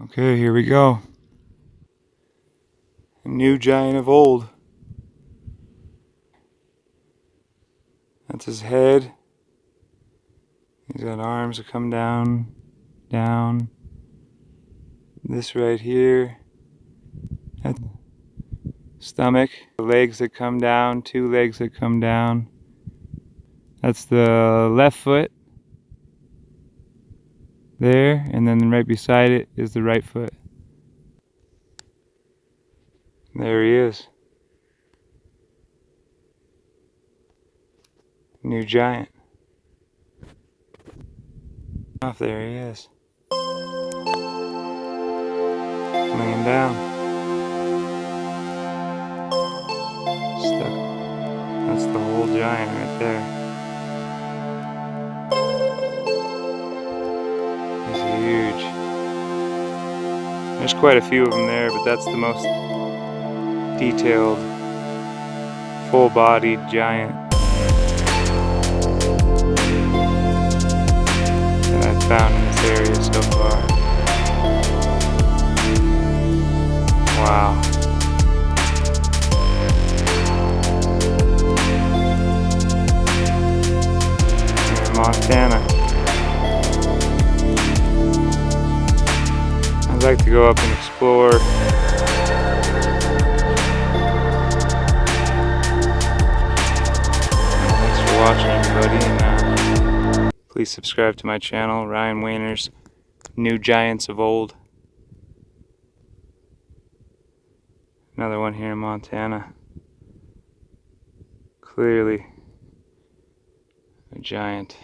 Okay, here we go. A new giant of old. That's his head. He's got arms that come down, down. This right here. That's stomach. The legs that come down, two legs that come down. That's the left foot. There, and then right beside it is the right foot. There he is. New giant. Off there he is. Laying down. Stuck. That's the whole giant right there. He's huge. There's quite a few of them there, but that's the most detailed, full-bodied giant that I've found in this area so far. Wow. Here in Montana. I'd like to go up and explore. Thanks for watching, everybody, and please subscribe to my channel, Ryan Wehner's New Giants of Old. Another one here in Montana. Clearly a giant.